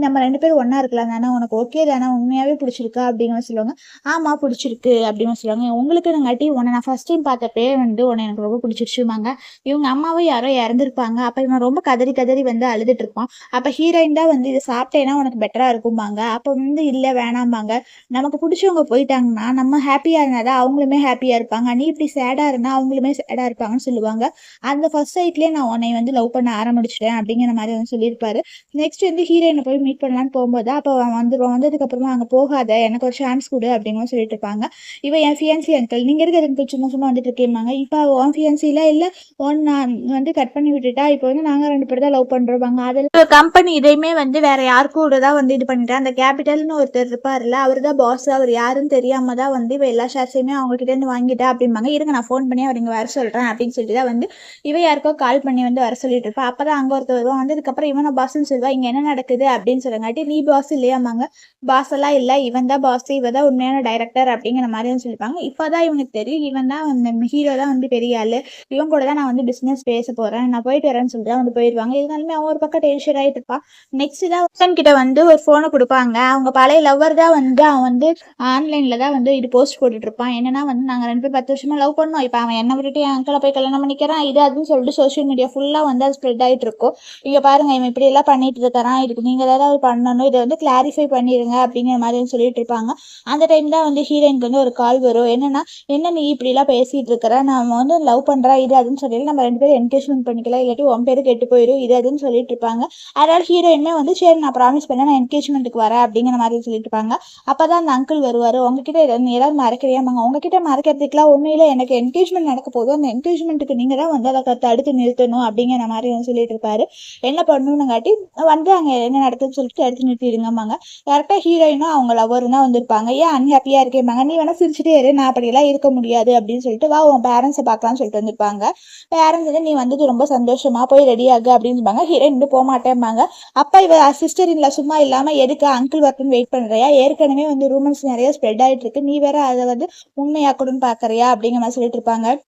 நம்ம 2 பேரும் ஒன்னா இருக்கலாம் தானே, உனக்கு ஓகே தானே, உண்மையாவே பிடிச்சிருக்கா அப்படிங்கிற சொல்லுவாங்க. ஆமா பிடிச்சிருக்கு அப்படின்னு சொல்லுவாங்க. உங்களுக்கு நாங்காட்டி உன்னை நான் ஃபர்ஸ்ட் டைம் பார்த்தப்பே வந்து உன்னை எனக்கு ரொம்ப பிடிச்சிருச்சுமாங்க. இவங்க அம்மாவும் யாரோ இறந்துருப்பாங்க. அப்ப இவன் ரொம்ப கதறி கதறி வந்து அழுதுட்டு இருப்பான். அப்ப ஹீரோயின் தான் வந்து இதை சாப்பிட்டேன்னா உனக்கு பெட்டரா இருக்கும்பாங்க. அப்ப வந்து இல்ல வேணாம்பாங்க. நமக்கு பிடிச்சவங்க போயிட்டாங்கன்னா நம்ம ஹாப்பியா இருந்தாதான் அவங்களுமே ஹாப்பியா இருப்பாங்க, நீ இப்படி சேடா இருந்தா அவங்களுமே சேடா இருப்பாங்கன்னு சொல்லுவாங்க. அந்த ஃபர்ஸ்ட் சைட்லயே நான் உன்னை வந்து லவ் பண்ண ஆரம்பிச்சிட்டேன் அப்படிங்கிற மாதிரி வந்து சொல்லியிருப்பாரு. நெக்ஸ்ட் வந்து ஹீரோயினை போய் மீட் பண்ணலான்னு போகும்போது அப்போ அவன் வந்துடுவான். வந்ததுக்கு அப்புறமா அங்க போகாத, எனக்கு ஒரு சான்ஸ் கொடு அப்படின்னு சொல்லிட்டு இருப்பாங்க. இவ என் ஃபியான்சி அங்கிள், நீங்க எதுக்கு அதுக்கு சும்மா சும்மா வந்துட்டு இருக்கேம்பாங்க. இப்போ உன் ஃபியான்சிலாம் இல்லை, நான் வந்து கட் பண்ணி விட்டுட்டா, இப்போ வந்து நாங்கள் 2 பேர் தான் லவ் பண்ணுறோம்பாங்க. அதில் கம்பெனி இதையுமே வந்து வேற யாருக்கும் கூட தான் வந்து இது பண்ணிட்டேன். அந்த கேபிட்டல்னு ஒருத்தர் இருப்பார்ல, அவர் தான் பாஸ். அவர் யாருன்னு தெரியாம தான் வந்து இவ எல்லா ஷேர்ஸையுமே அவங்க கிட்ட இருந்து வாங்கிட்டா அப்படிம்பாங்க. இருங்க நான் ஃபோன் பண்ணி அவர் இங்கே வர சொல்கிறேன் அப்படின்னு சொல்லிட்டு தான் வந்து இவ யாருக்கோ கால் பண்ணி வந்து வர சொல்லிட்டு இருப்பா. அப்போ தான் அங்கே ஒருத்தர் வருவான். வந்ததுக்கப்புறம் இவனை பாஸ்ன்னு சொல்லுவா. இங்கே என்ன நடக்குது அப்படின்னு சொல்லுங்காட்டி, நீ பாஸ் இல்லையாம்பாங்க. பாஸ் எல்லாம் இல்லை, இவன் தான் பாஸ், இவ தான் உண்மையான டைரக்டர் அப்படிங்கிற மாதிரி சொல்லியிருப்பாங்க. இப்போ தான் இவனுக்கு தெரியும் இவன் தான் வந்து ஹீரோ தான் வந்து பெரிய ஆள், இவன் கூட தான் நான் வந்து பிஸ்னஸ் பேச போகிறேன், நான் போயிட்டு வரேன்னு சொல்லிட்டு தான் வந்து போயிடுவாங்க. இருந்தாலுமே அவன் ஒரு பக்கம் டென்ஷன் ஆகிட்டு இருப்பான். நெக்ஸ்ட் தான் ஹஸ்பண்ட் கிட்ட வந்து ஒரு ஃபோனை கொடுப்பாங்க. அவங்க பழைய லவ்வர் தான் வந்து அவன் வந்து ஆன்லைனில் தான் வந்து இது போஸ்ட் போட்டுட்டு இருப்பான். என்னன்னா வந்து நாங்கள் 2 பேர் 10 வருஷமா லவ் பண்ணோம், இப்போ அவன் என்ன விட்டுட்டு என் அங்கிளை போய் கல்யாணம் பண்ணிக்கிறான், இது அதுன்னு சொல்லிட்டு சோஷியல் மீடியா ஃபுல்லாக வந்து அது ஸ்ப்ரெட் ஆகிட்டு இருக்கும். இங்கே பாருங்க இவன் இப்படி எல்லாம் பண்ணிட்டு இருக்கிறான், இதுக்கு நீங்கள் ஏதாவது பண்ணணும், இதை வந்து கிளாரிஃபை பண்ணிடுங்க அப்படிங்கிற மாதிரி சொல்லிட்டு இருப்பாங்க. அந்த டைம் தான் வந்து ஹீரோயினுக்கு வந்து ஒரு கால் வரும். என்னன்னா, என்ன நீ இப்படிலாம் பேசிட்டு இருக்கிற, நம்ம வந்து லவ் பண்ணுறா இது அதுன்னு சொல்லிட்டு நம்ம 2 பேரும் என்கேஜ்மெண்ட் பண்ணிக்கலாம், இல்லாட்டி உன் பேரு கெட்டு போயிடும், இது அதுன்னு சொல்லிட்டு இருப்பாங்க. அதனால ஹீரோயினுமே வந்து சரி நான் ப்ராமிஸ் பண்ணேன், நான் என்கேஜ்மெண்ட்டுக்கு வரேன் அப்படிங்கிற மாதிரி சொல்லிட்டு இருப்பாங்க. அப்போ தான் அந்த அங்கிள் வருவார். உங்ககிட்ட ஏதாவது மறைக்கிறியாமாங்க. உங்ககிட்ட மறைக்கிறதுக்குலாம் ஒன்றும் எனக்கு என்கேஜ்மெண்ட் நடக்க போதும், அந்த என்கேஜ்மெண்ட்டுக்கு நீங்கள் தான் வந்து அதை தடுத்து நிறுத்தணும் அப்படிங்கிற மாதிரி சொல்லிட்டு இருப்பாரு. என்ன பண்ணணும்னு காட்டி வந்து அங்கே என்ன நடக்குதுன்னு சொல்லிட்டு தடுத்து நிறுத்திடுங்கம்பாங்க. கரெக்டாக ஹீரோயினும் அவங்க லவரும் தான் வந்திருப்பாங்க. ஏன் அன்ஹாப்பியாக இருக்கேம்பாங்க. நீ வேணா சிரிச்சுட்டே இரு, நான் அப்படியெல்லாம் இருக்க முடியாது அப்படின்னு சொல்லிட்டு வா உன் பேரண்ட்ஸை பார்க்கலாம்னு சொல்லிட்டு வந்திருப்பாங்க. பேரண்ட்ஸ் வந்து நீ வந்தது ரொம்ப சந்தோஷமா, போய் ரெடி ஆகு அப்படின்னு சொல்லுவாங்க. ஹீரோயின் வந்து போக மாட்டேன்பாங்க. அப்பா இவ சிஸ்டர் இல்லை சும்மா இல்லாமல் எதுக்கு அங்கிள் ஒர்க்குன்னு வெயிட் பண்ணுறியா, ஏற்கனவே வந்து ரூமர்ஸ் நிறைய ஸ்ப்ரெட் ஆகிட்டு இருக்கு, நீ வேற அதை வந்து உண்மையாக்கணும்னு பார்க்குறியா அப்படிங்கிற மாதிரி சொல்லிட்டு இருப்பாங்க.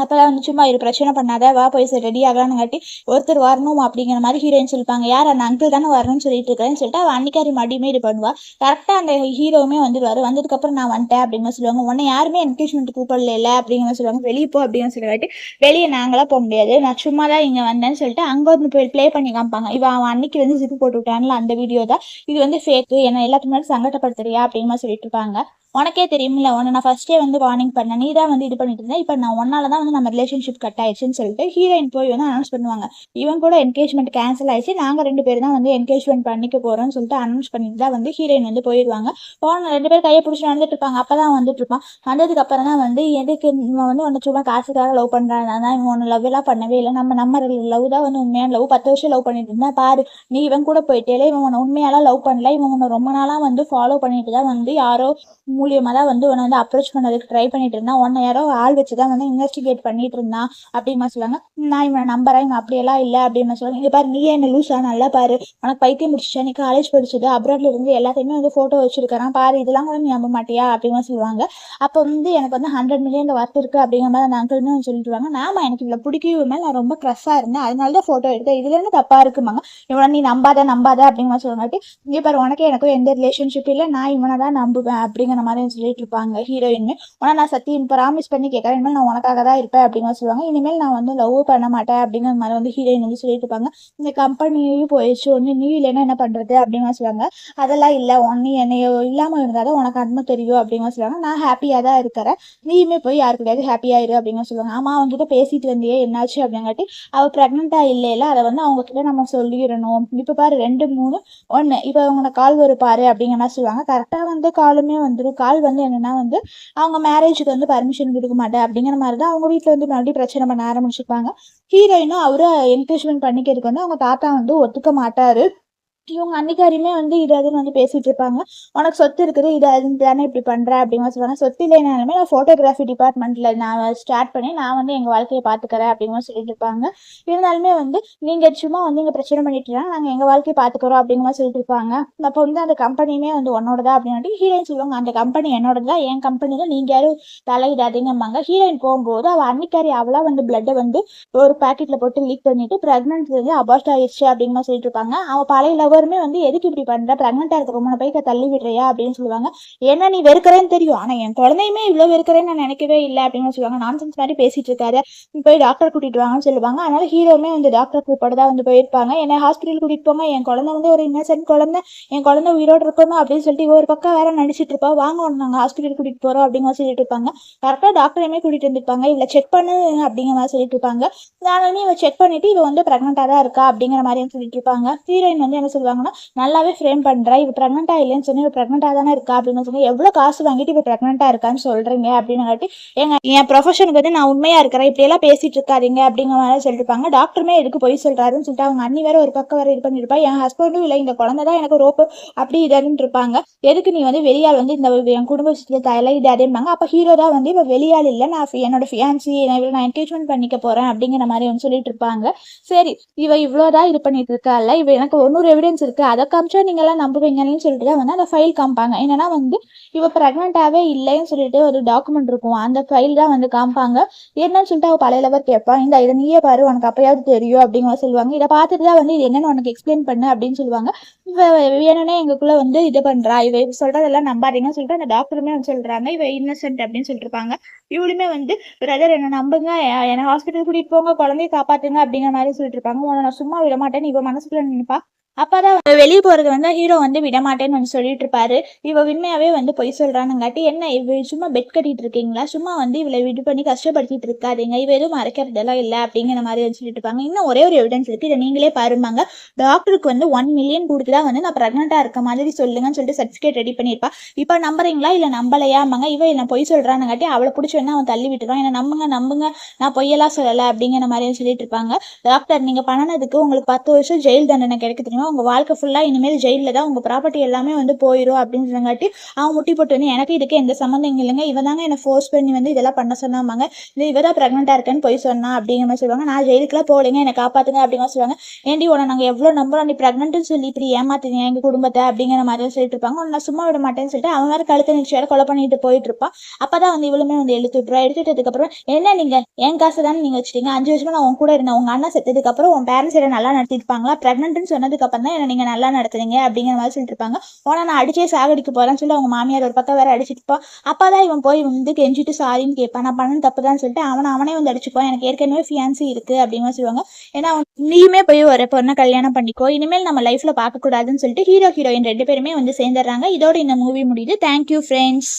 அப்போதான் வந்து சும்மா இது பிரச்சனை பண்ணாத, வா போய் ரெடி ஆகலான்னு காட்டி ஒருத்தர் வரணும் அப்படிங்கிற மாதிரி ஹீரோயின் சொல்லிப்பாங்க. யார் அந்த அங்கிள் தானே வரணும்னு சொல்லிட்டு இருக்கிறேன்னு சொல்லிட்டு அவள் அன்னிக்காரி மடியுமே இது பண்ணுவா. கரெக்டாக அந்த ஹீரோவுமே வந்துடுவார். வந்ததுக்கப்புறம் நான் வந்துட்டேன் அப்படிங்கிற சொல்லுவாங்க. உன்னை யாருமே என்கேஜ்மெண்ட் கூப்பிடல அப்படிங்கிற சொல்லுவாங்க. வெளியே போ அப்படின்னு சொல்லிட்டு வெளியே நாங்களாம் போக முடியாது, நான் சும்மா தான் இங்கே வந்தேன்னு சொல்லிட்டு அங்கே வந்து போய் ப்ளே பண்ணி காமிப்பாங்க. அவன் அன்னைக்கு வந்து ஜிப்பு போட்டு விட்டான்ல அந்த வீடியோ தான் இது, வந்து ஃபேக்கு, என்ன எல்லாத்துக்கு முன்னாடி சங்கடப்படுத்துறியா அப்படிங்கிற சொல்லிட்டு இருப்பாங்க. உனக்கே தெரியுமில்ல, உன்னை நான் ஃபர்ஸ்டே வந்து வார்னிங் பண்ணேன், நீ தான் வந்து இது பண்ணிட்டு இருந்தேன், இப்போ நான் ஒன்னால தான் வந்து நம்ம ரிலேஷன்ஷிப் கட் ஆயிடுச்சுன்னு சொல்லிட்டு ஹீரோயின் போய் வந்து அனௌன்ஸ் பண்ணுவாங்க. இவன் கூட என்கேஜ்மெண்ட் கேன்சல் ஆயிடுச்சு, நாங்கள் 2 பேர் தான் வந்து என்கேஜ்மெண்ட் பண்ணிக்க போகிறோம்னு சொல்லிட்டு அனௌன்ஸ் பண்ணிட்டு தான் வந்து ஹீரோயின் வந்து போயிடுவாங்க. போன 2 பேர் கையை பிடிச்சி நடந்துட்டு இருப்பாங்க. அப்போ தான் வந்துட்டு இருப்பான். வந்ததுக்கு அப்புறம் தான் வந்து எதுக்கு இவன் வந்து உன்னை சும்மா காசுக்காக லவ் பண்ணுறான், தான் இவன் ஒன்று லவ் எல்லாம் பண்ணவே இல்லை, நம்ம லவ் தான் வந்து உண்மையான லவ், 10 வருஷம் லவ் பண்ணிட்டு இருந்தேன் பாரு, நீ இவன் கூட போயிட்டே, இவன் உன்னை உண்மையாலாம் லவ் பண்ணல, இவன் உன்னை ரொம்ப நாளாக வந்து ஃபாலோ பண்ணிட்டு தான் வந்து யாரோ மூலியமாக தான் வந்து உன்னை வந்து அப்ரோச் பண்ணதுக்கு ட்ரை பண்ணிட்டு இருந்தான், உன்னை யாரோ ஆள் வச்சு தான் வந்து இன்வெஸ்டிகேட் பண்ணிட்டு இருந்தான் அப்படிமா சொல்லுவாங்க. நான் இவனை நம்புறேன், இவன் அப்படியெல்லாம் இல்லை அப்படின்னு சொல்லுவாங்க. இங்கே பாரு, நீ என்ன லூஸா, நல்லா பாரு, உனக்கு பைத்தியம் முடிச்சிச்சா, நீ காலேஜ் படிச்சது அப்ராட்ல இருந்து எல்லாத்தையுமே வந்து ஃபோட்டோ வச்சிருக்கிறான் பாரு, இதெல்லாம் கூட நீ நம்ப மாட்டியா அப்படிமா சொல்லுவாங்க. அப்போ வந்து எனக்கு வந்து 100 மில்லியன் ஒர்த் இருக்கு அப்படிங்கிற மாதிரி அந்த அங்கிள்னு சொல்லிட்டுருவாங்க. நாம எனக்கு இவ்வளோ பிடிக்கும் மேலே நான் ரொம்ப க்ரஷ்ஷாக இருந்தேன், அதனால தான் ஃபோட்டோ எடுத்தேன், இதுல இருந்து தப்பா இருக்குமாங்க, இவனை நீ நம்பாத அப்படிங்கிற சொல்லுவாட்டி, இங்கே பாரு உனக்கு எனக்கும் எந்த ரிலேஷன்ஷிப் இல்லை, நான் இவனை தான் நம்புவேன் அப்படிங்கிற மாதிரி சொல்லிட்டு இருப்பாங்க ஹீரோயின்னு. ஆனால் நான் சத்தியம் ப்ராமிஸ் பண்ணி கேட்குறேன், இனிமேல் நான் உனக்காக தான் இருப்பேன் அப்படிங்கிற சொல்லுவாங்க. இனிமேல் நான் வந்து லவ் பண்ண மாட்டேன் அப்படிங்கிற மாதிரி வந்து ஹீரோயின் வந்து சொல்லிட்டு இருப்பாங்க. இந்த கம்பெனியும் போயிடுச்சு, ஒன்று நீ இல்லைன்னா என்ன பண்ணுறது அப்படிங்கிற சொல்லுவாங்க. அதெல்லாம் இல்லை, ஒன்று என்னை இல்லாமல் இருந்தால் தான் உனக்கு அன்மை தெரியும் அப்படிங்கிற சொல்லுவாங்க. நான் ஹாப்பியாக தான் இருக்கிறேன், நீயுமே போய் யாரு கிடையாது ஹாப்பியாக இரு அப்படிங்கிற சொல்லுவாங்க. ஆமாம் அவங்ககிட்ட பேசிட்டு வந்தியே என்னாச்சு அப்படிங்காட்டி, அவள் ப்ரெக்னெண்ட்டாக இல்லைல்ல, அதை வந்து அவங்ககிட்ட நம்ம சொல்லிடணும், இப்போ பாரு 2 3 1 இப்போ அவங்கள கால் வரும் பாரு அப்படிங்கிற மாதிரி சொல்லுவாங்க. கரெக்டாக வந்து காலுமே வந்துடும். கால் வந்து என்னென்னா வந்து அவங்க மேரேஜுக்கு வந்து பர்மிஷன் கொடுக்க மாட்டேன் அப்படிங்கிற மாதிரி தான் அவங்க வீட்டில் வந்து மறுபடியும் பிரச்சனை பண்ண ஆரம்பிச்சிருப்பாங்க. ஹீரோயினும் அவரை என்கரேஜ்மெண்ட் பண்ணிக்கிறதுக்கு வந்து அவங்க தாத்தா வந்து ஒத்துக்க மாட்டார். இவங்க அன்னிக்காரியுமே வந்து இது அதுன்னு வந்து பேசிட்டு இருப்பாங்க. உனக்கு சொத்து இருக்குது, இது அதுன்னு தானே இப்படி பண்ற அப்படிங்கிற சொல்லுவாங்க. சொத்து இல்லைனாலுமே நான் ஃபோட்டோகிராஃபி டிபார்ட்மெண்ட்ல நான் ஸ்டார்ட் பண்ணி நான் வந்து எங்க வாழ்க்கையை பார்த்துக்கிறேன் அப்படிங்கிற சொல்லிட்டு இருப்பாங்க. இருந்தாலுமே வந்து நீங்க சும்மா வந்து இங்க பிரச்சனை பண்ணிட்டு இருக்காங்க, நாங்க எங்க வாழ்க்கையை பார்த்துக்கிறோம் அப்படிங்கிற சொல்லிட்டு இருப்பாங்க. அப்போ வந்து அந்த கம்பெனியுமே வந்து உன்னோடதா அப்படின்னு ஹீரோயின் சொல்லுவாங்க. அந்த கம்பெனி என்னோடதான், என் கம்பெனில நீங்க யாரும் தலையிடாதீங்கம்பாங்க. ஹீரோயின் போகும்போது அவள் அன்னிக்காரி அவளா வந்து பிளட்டை வந்து ஒரு பாக்கெட்ல போட்டு லீக் பண்ணிட்டு பிரெக்னன்ட் வந்து அபார்ட் ஆயிடுச்சு அப்படிங்கிற சொல்லிட்டு இருப்பாங்க. அவள் பழைய லவருமே வந்து எதுக்கு இப்படி பண்ற, பிரெக்னெண்டா இருக்க ரொம்ப போய் தள்ளி விடுறியா அப்படின்னு சொல்லுவாங்க. ஏன்னா நீ வெறுக்கிறேன்னு தெரியும், ஆனா என் குழந்தையுமே இவ்வளவு வெறுக்கிறேன்னு நான் நினைக்கவே இல்லை அப்படின்னு சொல்லுவாங்க. நான்சென்ஸ் மாதிரி பேசிட்டு இருக்காரு, போய் டாக்டர் கூட்டிட்டு வாங்கன்னு சொல்லுவாங்க. அதனால ஹீரோமே வந்து டாக்டர் கூப்பிட்டு தான் வந்து போயிருப்பாங்க. என்னை ஹாஸ்பிட்டல் கூட்டிட்டு போங்க, என் குழந்தை வந்து ஒரு இன்னசென்ட் குழந்தை, என் குழந்தை உயிரோடு இருக்கணும் அப்படின்னு சொல்லிட்டு ஒரு பக்கம் வேற நடிச்சிட்டு இருப்பா. வாங்க நாங்க ஹாஸ்பிட்டல் கூட்டிட்டு போறோம் அப்படிங்கிற சொல்லிட்டு இருப்பாங்க. கரெக்டா டாக்டரையுமே கூட்டிட்டு வந்துருப்பாங்க. இவளை செக் பண்ணு அப்படிங்கிற மாதிரி சொல்லிட்டு இருப்பாங்க. நானுமே இவ செக் பண்ணிட்டு இவ வந்து பிரெக்னெண்டா தான் இருக்கா அப்படிங்கிற மாதிரி சொல்லிட்டு இருப்பாங்க. ஹீரோயின் வந்து என்ன சொல்லுவாங்க, சொல்லுவாங்கன்னா, நல்லாவே ஃப்ரேம் பண்ணுறா, இவ ப்ரெக்னெண்ட்டாக இல்லைன்னு சொன்னி, இவ ப்ரெக்னெண்ட்டாக தானே இருக்கா அப்படின்னு சொல்லி, எவ்வளோ காசு வாங்கிட்டு இப்போ ப்ரெக்னெண்ட்டாக இருக்கான்னு சொல்கிறீங்க அப்படின்னுங்காட்டி, என் ப்ரொஃபஷனுக்கு வந்து நான் உண்மையாக இருக்கிறேன், இப்படியெல்லாம் பேசிகிட்டு இருக்காதீங்க அப்படிங்கிற மாதிரி சொல்லியிருப்பாங்க. டாக்டருமே எதுக்கு பொய் சொல்கிறாருன்னு சொல்லிட்டு அவங்க அண்ணி வேற ஒரு பக்கம் வேறு இது பண்ணியிருப்பா. என் ஹஸ்பண்டும் இல்லை, இந்த குழந்தை தான் எனக்கு ரோப்பு அப்படி இதுன்னு இருப்பாங்க. எதுக்கு நீ வந்து வெளியால் வந்து இந்த என் குடும்ப விஷயத்தில் தலையிட அதேம்பாங்க. அப்போ ஹீரோ தான் வந்து இப்போ வெளியால் இல்லை, நான் என்னோட ஃபியான்சி நான் என்கேஜ்மெண்ட் பண்ணிக்க போகிறேன் அப்படிங்கிற மாதிரி வந்து சொல்லிட்டு இருப்பாங்க. சரி, இவ இவ்வளோதான் இது பண்ணிட்டு இருக்கால, இவ எனக்கு ஒன்னொரு எவிடன்ஸ் இருக்குது, அதை காமிச்சா நீங்களாம் நம்புவீங்கன்னு சொல்லிட்டு தான் வந்து அந்த ஃபைல் காமிப்பாங்க. என்னன்னா வந்து இவ ப்ரெக்னெண்ட்டாகவே இல்லைன்னு சொல்லிட்டு ஒரு டாக்குமெண்ட் இருக்கும், அந்த ஃபைல் தான் வந்து காமிப்பாங்க. என்னன்னு சொல்லிட்டு அவள் பழைய லவர் கேட்பான், இந்த இதை நீயே பாரு உனக்கு அப்பயாவது தெரியும் அப்படிங்கிற சொல்லுவாங்க. இதை பார்த்துட்டு தான் வந்து இது என்னன்னு உனக்கு எக்ஸ்பிளைன் பண்ணு அப்படின்னு சொல்லுவாங்க. இவ வேணும்னே எங்களுக்குள்ள வந்து இது பண்றா, இவ சொல்றதெல்லாம் நம்பாதீங்கன்னு சொல்லிட்டு அந்த டாக்டருமே வந்து சொல்றாங்க இவ இன்னசென்ட் அப்படின்னு சொல்லிட்டு இருப்பாங்க. இவளுமே வந்து பிரதர் என்ன நம்புங்க, என்னை ஹாஸ்பிட்டல் கூட்டிட்டு போங்க, குழந்தைய காப்பாத்துங்க அப்படிங்கிற மாதிரி சொல்லிட்டு இருப்பாங்க. உன்னை நான் சும்மா விட மாட்டேன்னு இவ மனசுக்குள்ள நினைப்பா. அப்பதான் வெளியே போறது வந்து ஹீரோ வந்து விடமாட்டேன்னு வந்து சொல்லிட்டு இருப்பாரு. இவ உண்மையாவே வந்து பொய் சொல்றானுங்காட்டி, என்ன இவ சும்மா பெட் கட்டிட்டு இருக்கீங்களா, சும்மா வந்து இவளை இது பண்ணி கஷ்டப்படுத்திட்டு இருக்காதீங்க, இவ எதுவும் மறைக்கிறதெல்லாம் இல்லை அப்படிங்கிற மாதிரி வந்து சொல்லிட்டு இருப்பாங்க. இன்னும் ஒரே ஒரு எவிடன்ஸ் இருக்கு, இதை நீங்களே பாருமாங்க. டாக்டருக்கு வந்து 1 மில்லியன் கொடுத்துதான் வந்து நான் ப்ரெக்னெண்டா இருக்க மாதிரி சொல்லுங்கன்னு சொல்லிட்டு சர்டிஃபிகேட் ரெடி பண்ணியிருப்பா. இப்போ நம்புறீங்களா இல்லை நம்பலையாமாங்க. இவ என்ன பொய் சொல்றானுங்காட்டி அவளை பிடிச்சி வேணா அவன் தள்ளி விட்டுருவான். என்ன நம்புங்க நம்புங்க, நான் பொய்யெல்லாம் சொல்லலை அப்படிங்கிற மாதிரி சொல்லிட்டு இருப்பாங்க. டாக்டர் நீங்க பண்ணனதுக்கு உங்களுக்கு 10 வருஷம் ஜெயில் தண்டனை கிடைக்க தெரியுமா, உங்க வாழ்க்கை ஃபுல்லா இனிமேல் ஜெயிலில் தான், உங்க ப்ராப்பர்ட்டி எல்லாமே வந்து போயிடும் அப்படின்னு சொன்னங்காட்டி அவன் முட்டி போட்டு வந்து எனக்கு இதுக்கு எந்த சம்மந்தம் இல்லைங்க, இவ தாங்க என்னை ஃபோர்ஸ் பண்ணி வந்து இதெல்லாம் பண்ண சொன்னாமாங்க, இல்லை இவ தான் ப்ரெக்னெண்ட்டாக இருக்கேன்னு போய் சொன்னா அப்படிங்கிற மாதிரி சொல்லுவாங்க. நான் ஜெயிலுக்குலாம் போகலைங்க, என்னை காப்பாற்றுங்க அப்படிங்கிற சொல்லுவாங்க. ஏண்டி உன நாங்கள் எவ்வளோ நம்புறோம், நீ ப்ரெக்னென்ட்னு சொல்லி இப்படி ஏமாத்துறீங்க எங்கள் குடும்பத்தை அப்படிங்கிற மாதிரி சொல்லிட்டு இருப்பாங்க. நான் சும்மா விட மாட்டேன்னு சொல்லிட்டு அவன் வேறு கழுத்தை நிச்சயம் வேறு கொலை பண்ணிட்டு போயிட்டு இருப்பான். அப்பதான் வந்து இவளுமே வந்து எடுத்துட்டதுக்கப்புறம் என்ன நீங்க என் காசு தானே நீங்க வச்சுட்டீங்க, 5 வருஷமா நான் உன் கூட இருந்தேன், உங்க அண்ணா செத்ததுக்கப்புறம் உன் பேரண்ட்ஸ் என்ன நல்லா நடத்திருப்பாங்களா, ப்ரெக்னென்ட்னு சொன்னதுக்கு அப்புறம் தான் என்ன நீங்க நல்லா நடத்துறீங்க அப்படிங்கிற மாதிரி சொல்லிட்டு இருப்பாங்க. உன நான் அடிச்சே சாகடிக்க போறேன்னு சொல்லி அவங்க மாமியார் ஒரு பக்கம் வேற அடிச்சுட்டுப்பான். அப்பதான் இவன் போய் வந்து கெஞ்சிட்டு சாரின்னு கேட்பான், நான் பண்ணது தப்பு தான் சொல்லிட்டு அவனே வந்து அடிச்சுப்பான். எனக்கு ஏற்கனவே ஃபியான்சி இருக்கு அப்படின்னு சொல்லுவாங்க. ஏன்னா நீயுமே போய் ஒரு பொண்ணை கல்யாணம் பண்ணிக்கோ, இனிமேல் நம்ம லைஃப்ல பார்க்க கூடாதுன்னு சொல்லிட்டு ஹீரோ ஹீரோயின் 2 பேருமே வந்து சேர்ந்துடுறாங்க. இதோட இந்த மூவி முடியுது. Thank you friends.